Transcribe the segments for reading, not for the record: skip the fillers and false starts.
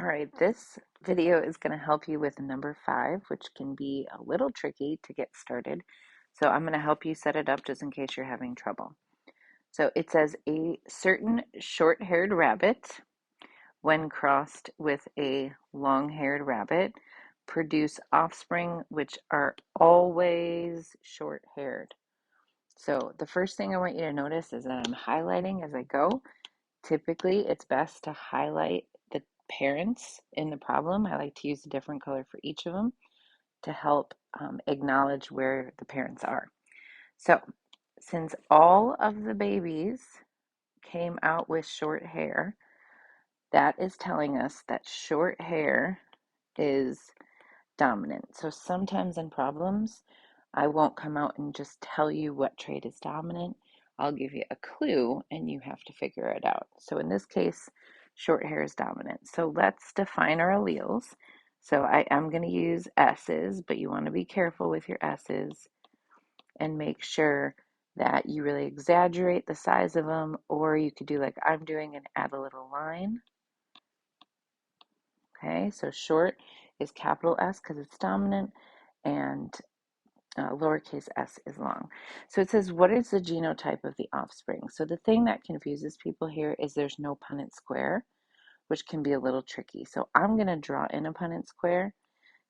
All right, this video is going to help you with number 5, which can be a little tricky to get started. So I'm going to help you set it up just in case you're having trouble. So it says a certain short-haired rabbit, when crossed with a long-haired rabbit, produce offspring which are always short-haired. So the first thing I want you to notice is that I'm highlighting as I go. Typically, it's best to highlight the parents in the problem. I like to use a different color for each of them to help acknowledge where the parents are. So, since all of the babies came out with short hair, that is telling us that short hair is dominant. So sometimes in problems, I won't come out and just tell you what trait is dominant. I'll give you a clue and you have to figure it out. So in this case, short hair is dominant. So let's define our alleles. So I am going to use S's, but you want to be careful with your S's and make sure that you really exaggerate the size of them, or you could do like I'm doing and add a little line. Okay, so short is capital S because it's dominant, and lowercase s is long. So it says, what is the genotype of the offspring? So the thing that confuses people here is there's no Punnett square, which can be a little tricky. So I'm going to draw in a Punnett square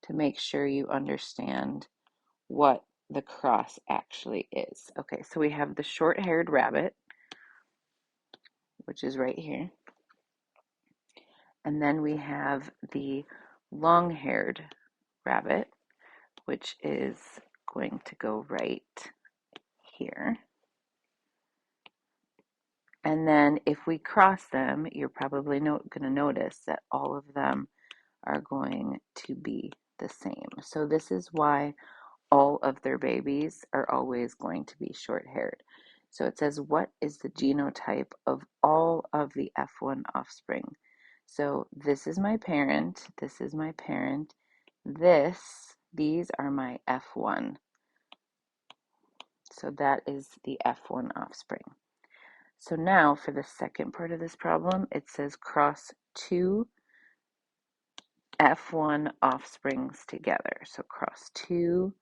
to make sure you understand what the cross actually is. Okay, so we have the short-haired rabbit, which is right here. And then we have the long-haired rabbit, which is going to go right here. And then if we cross them, you're probably going to notice that all of them are going to be the same. So this is why all of their babies are always going to be short-haired. So it says, what is the genotype of all of the F1 offspring? So this is my parent, this is my parent, these are my F1. So that is the F1 offspring. So now for the second part of this problem, it says cross two F1 offsprings together. So cross two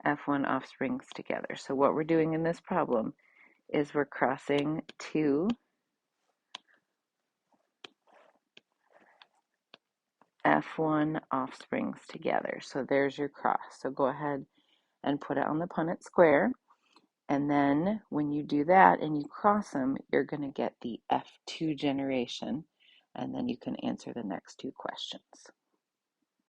F1 offsprings together. So what we're doing in this problem is we're crossing two F1 offsprings together. So there's your cross. So go ahead and put it on the Punnett square. And then when you do that and you cross them, you're going to get the F2 generation. And then you can answer the next two questions.